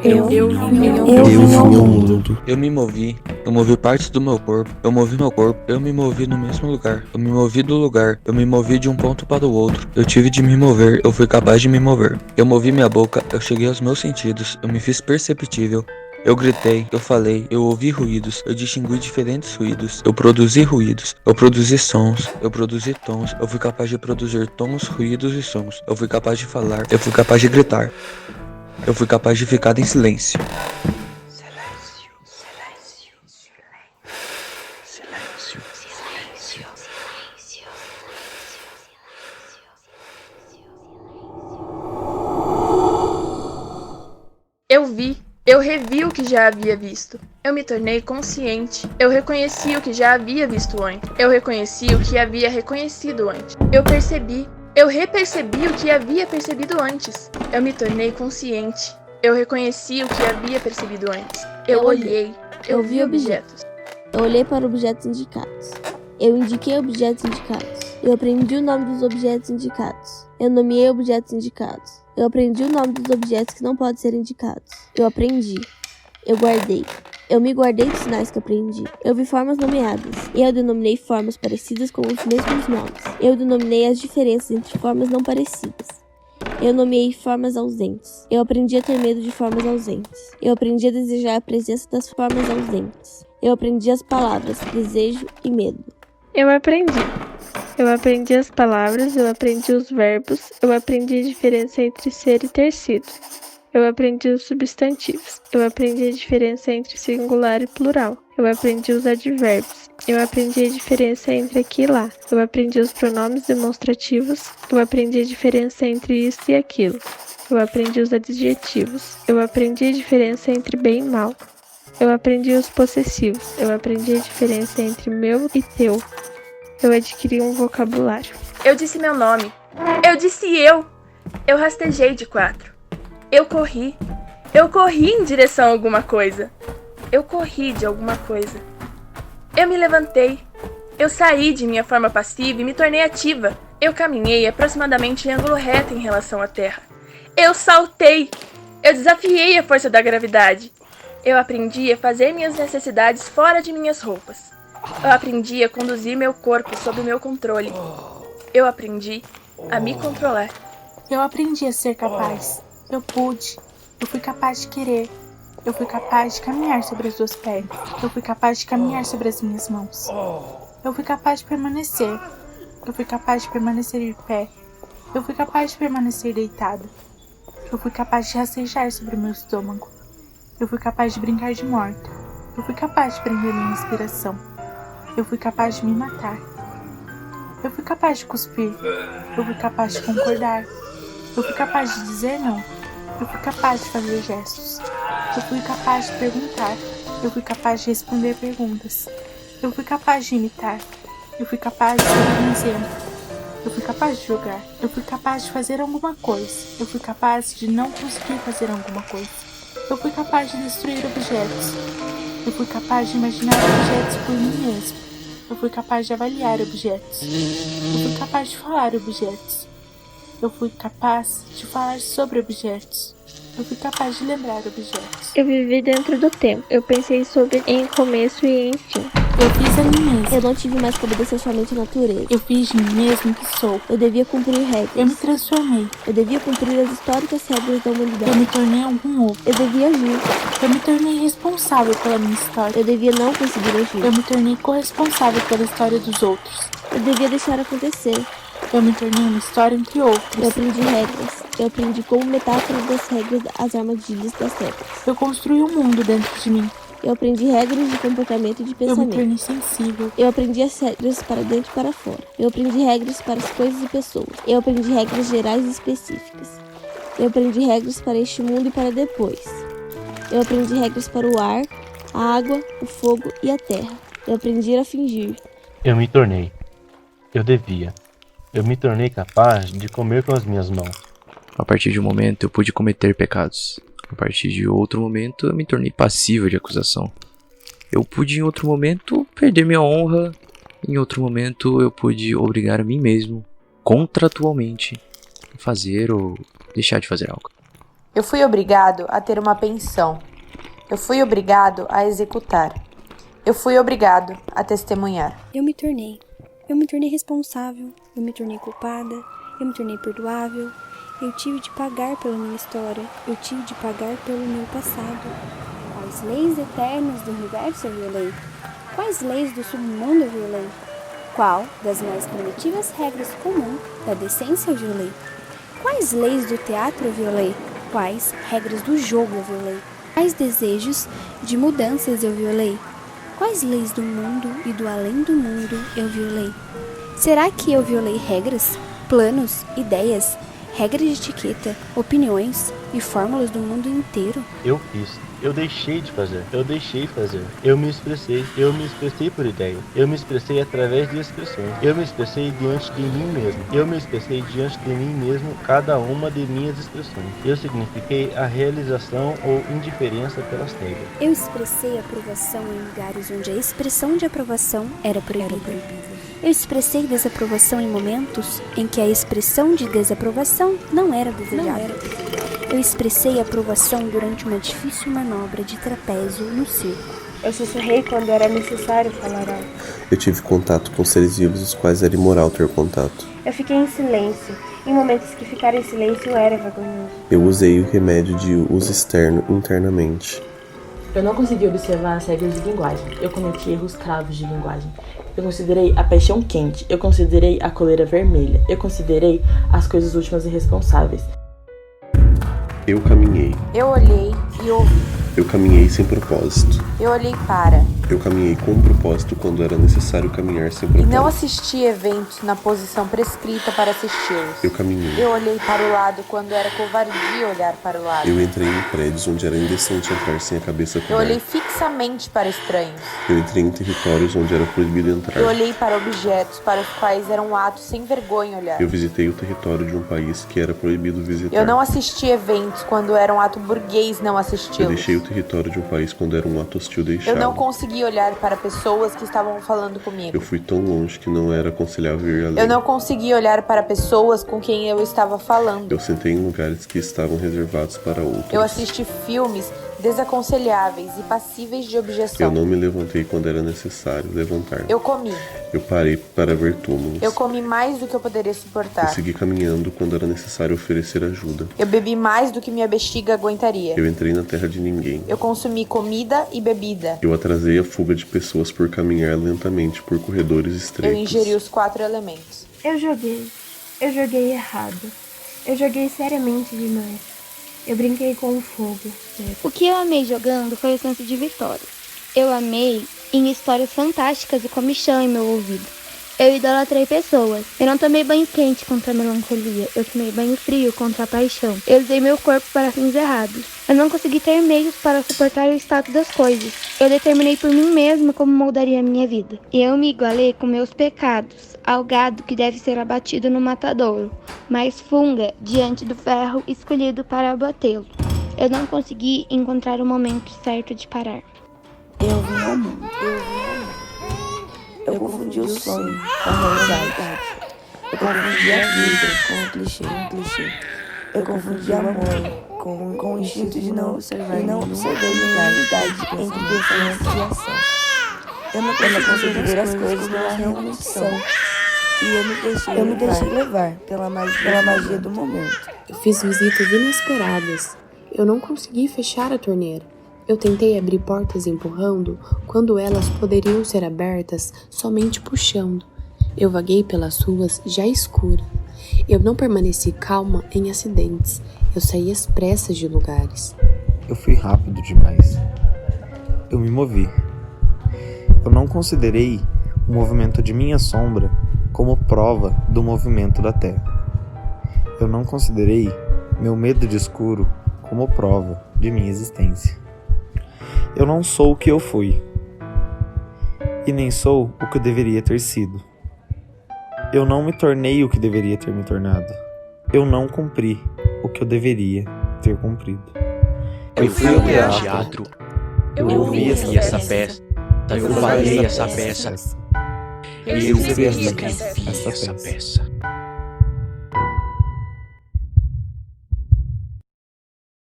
Eu vi vi ao ao mundo. Eu me movi. Eu movi partes do meu corpo. Eu movi meu corpo. Eu me movi no mesmo lugar. Eu me movi do lugar. Eu me movi de um ponto para o outro. Eu tive de me mover. Eu fui capaz de me mover. Eu movi minha boca. Eu cheguei aos meus sentidos. Eu me fiz perceptível. Eu gritei, eu falei, eu ouvi ruídos, eu distingui diferentes ruídos, eu produzi ruídos, eu produzi sons, eu produzi tons, eu fui capaz de produzir tons, ruídos e sons, eu fui capaz de falar, eu fui capaz de gritar, eu fui capaz de ficar em silêncio. Eu vi, eu revi o que já havia visto. Eu me tornei consciente. Eu reconheci o que já havia visto antes. Eu reconheci o que havia reconhecido antes. Eu percebi. Eu repercebi o que havia percebido antes. Eu me tornei consciente. Eu reconheci o que havia percebido antes. Eu olhei. Eu vi objetos. Eu olhei para objetos indicados. Eu indiquei objetos indicados. Eu aprendi o nome dos objetos indicados. Eu nomeei objetos indicados. Eu aprendi o nome dos objetos que não podem ser indicados. Eu aprendi. Eu guardei. Eu me guardei dos sinais que aprendi. Eu vi formas nomeadas. Eu denominei formas parecidas com os mesmos nomes. Eu denominei as diferenças entre formas não parecidas. Eu nomeei formas ausentes. Eu aprendi a ter medo de formas ausentes. Eu aprendi a desejar a presença das formas ausentes. Eu aprendi as palavras desejo e medo. Eu aprendi. Eu aprendi as palavras, eu aprendi os verbos, eu aprendi a diferença entre ser e ter sido. Eu aprendi os substantivos, eu aprendi a diferença entre singular e plural. Eu aprendi os advérbios, eu aprendi a diferença entre aqui e lá. Eu aprendi os pronomes demonstrativos, eu aprendi a diferença entre isso e aquilo. Eu aprendi os adjetivos, eu aprendi a diferença entre bem e mal. Eu aprendi os possessivos, eu aprendi a diferença entre meu e teu. Eu adquiri um vocabulário. Eu disse meu nome. Eu disse eu. Eu rastejei de 4. Eu corri. Eu corri em direção a alguma coisa. Eu corri de alguma coisa. Eu me levantei. Eu saí de minha forma passiva e me tornei ativa. Eu caminhei aproximadamente em ângulo reto em relação à Terra. Eu saltei. Eu desafiei a força da gravidade. Eu aprendi a fazer minhas necessidades fora de minhas roupas. Eu aprendi a conduzir meu corpo sob meu controle. Eu aprendi a me controlar. Eu aprendi a ser capaz. Eu pude. Eu fui capaz de querer. Eu fui capaz de caminhar sobre as 2 pernas. Eu fui capaz de caminhar sobre as minhas mãos. Eu fui capaz de permanecer. Eu fui capaz de permanecer de pé. Eu fui capaz de permanecer deitada. Eu fui capaz de rastejar sobre o meu estômago. Eu fui capaz de brincar de morte. Eu fui capaz de prender minha respiração. Eu fui capaz de me matar. Eu fui capaz de cuspir. Eu fui capaz de concordar. Eu fui capaz de dizer não. Eu fui capaz de fazer gestos. Eu fui capaz de perguntar. Eu fui capaz de responder perguntas. Eu fui capaz de imitar. Eu fui capaz de ser um exemplo. Eu fui capaz de jogar. Eu fui capaz de fazer alguma coisa. Eu fui capaz de não conseguir fazer alguma coisa. Eu fui capaz de destruir objetos. Eu fui capaz de imaginar objetos por mim mesmo. Eu fui capaz de avaliar objetos. Eu fui capaz de falar objetos. Eu fui capaz de falar sobre objetos. Eu fui capaz de lembrar objetos. Eu vivi dentro do tempo. Eu pensei sobre em começo e em fim. Eu fiz a mim mesmo. Eu não tive mais que obedecer somente à natureza. Eu fiz de mim mesmo que sou. Eu devia cumprir regras. Eu me transformei. Eu devia cumprir as históricas regras da humanidade. Eu me tornei algum outro. Eu devia agir. Eu me tornei responsável pela minha história. Eu devia não conseguir agir. Eu me tornei corresponsável pela história dos outros. Eu devia deixar acontecer. Eu me tornei uma história entre outros. Eu aprendi regras. Eu aprendi como metáfora das regras as armadilhas das regras. Eu construí um mundo dentro de mim. Eu aprendi regras de comportamento e de Eu me pensamento. tornei sensível. Eu aprendi as regras para dentro e para fora. Eu aprendi regras para as coisas e pessoas. Eu aprendi regras gerais e específicas. Eu aprendi regras para este mundo e para depois. Eu aprendi regras para o ar, a água, o fogo e a terra. Eu aprendi a fingir. Eu me tornei. Eu devia. Eu me tornei capaz de comer com as minhas mãos. A partir de um momento eu pude cometer pecados. A partir de outro momento eu me tornei passível de acusação. Eu pude em outro momento perder minha honra. Em outro momento eu pude obrigar a mim mesmo, contratualmente, a fazer ou deixar de fazer algo. Eu fui obrigado a ter uma pensão. Eu fui obrigado a executar. Eu fui obrigado a testemunhar. Eu me tornei responsável, eu me tornei culpada, eu me tornei perdoável. Eu tive de pagar pela minha história, eu tive de pagar pelo meu passado. Quais leis eternas do universo eu violei? Quais leis do submundo eu violei? Qual das mais primitivas regras comuns da decência eu violei? Quais leis do teatro eu violei? Quais regras do jogo eu violei? Quais desejos de mudanças eu violei? Quais leis do mundo e do além do mundo eu violei? Será que eu violei regras, planos, ideias, regras de etiqueta, opiniões e fórmulas do mundo inteiro? Eu fiz. Eu deixei de fazer. Eu deixei fazer. Eu me expressei. Eu me expressei por ideia. Eu me expressei através de expressões. Eu me expressei diante de mim mesmo. Eu me expressei diante de mim mesmo cada uma de minhas expressões. Eu signifiquei a realização ou indiferença pelas regras. Eu expressei aprovação em lugares onde a expressão de aprovação era proibida. Eu expressei desaprovação em momentos em que a expressão de desaprovação não era desejada. Eu expressei aprovação durante uma difícil manobra de trapézio no circo. Eu sussurrei quando era necessário falar algo. Eu tive contato com seres vivos os quais era imoral ter contato. Eu fiquei em silêncio. Em momentos que ficar em silêncio era vergonhoso. Eu usei o remédio de uso externo internamente. Eu não consegui observar as regras de linguagem. Eu cometi erros cravos de linguagem. Eu considerei a paixão quente. Eu considerei a coleira vermelha. Eu considerei as coisas últimas e responsáveis. Eu caminhei. Eu olhei e ouvi. Eu caminhei sem propósito. Eu olhei para. Eu caminhei com um propósito quando era necessário caminhar sem E propósito. não assisti eventos na posição prescrita para assisti-los. Eu caminhei. Eu olhei para o lado quando era covardia olhar para o lado. Eu entrei em prédios onde era indecente entrar sem a cabeça coberta. Eu olhei fixamente para estranhos. Eu entrei em territórios onde era proibido entrar. Eu olhei para objetos para os quais era um ato sem vergonha olhar. Eu visitei o território de um país que era proibido visitar. Eu não assisti eventos quando era um ato burguês não assisti-los. Eu deixei o território de um país quando era um ato hostil deixá-lo. Eu não consegui olhar para pessoas que estavam falando comigo. Eu fui tão longe que não era aconselhável ir além. Eu não consegui olhar para pessoas com quem eu estava falando. Eu sentei em lugares que estavam reservados para outros. Eu assisti filmes desaconselháveis e passíveis de objeção. Eu não me levantei quando era necessário levantar. Eu comi. Eu parei para ver túmulos. Eu comi mais do que eu poderia suportar. Eu segui caminhando quando era necessário oferecer ajuda. Eu bebi mais do que minha bexiga aguentaria. Eu entrei na terra de ninguém. Eu consumi comida e bebida. Eu atrasei a fuga de pessoas por caminhar lentamente por corredores estreitos. Eu ingeri os 4 elementos. Eu joguei errado. Eu joguei seriamente demais. Eu brinquei com o fogo. O que eu amei jogando foi o senso de vitória. Eu amei em histórias fantásticas e comichão em meu ouvido. Eu idolatrei pessoas. Eu não tomei banho quente contra a melancolia. Eu tomei banho frio contra a paixão. Eu usei meu corpo para fins errados. Eu não consegui ter meios para suportar o estado das coisas. Eu determinei por mim mesma como moldaria a minha vida. E eu me igualei com meus pecados, ao gado que deve ser abatido no matadouro, mas funga diante do ferro escolhido para abatê-lo. Eu não consegui encontrar o momento certo de parar. Eu vim ao mundo. Eu confundi o sonho com a realidade. Eu confundi a vida com um clichê. Eu confundi amor com o instinto de não observar e não observei linearidade entre pensamento e ação. Eu não consegui ver as coisas pela realmente são. E eu me deixei levar pela magia do momento. Eu fiz visitas inesperadas. Eu não consegui fechar a torneira. Eu tentei abrir portas empurrando, quando elas poderiam ser abertas somente puxando. Eu vaguei pelas ruas já escuras. Eu não permaneci calma em acidentes. Eu saí às pressas de lugares. Eu fui rápido demais. Eu me movi. Eu não considerei o movimento de minha sombra como prova do movimento da Terra. Eu não considerei meu medo de escuro como prova de minha existência. Eu não sou o que eu fui, e nem sou o que eu deveria ter sido. Eu não me tornei o que deveria ter me tornado. Eu não cumpri o que eu deveria ter cumprido. Eu fui ao teatro. Eu ouvi essa peça. Eu falei essa peça. Eu escrevi essa peça.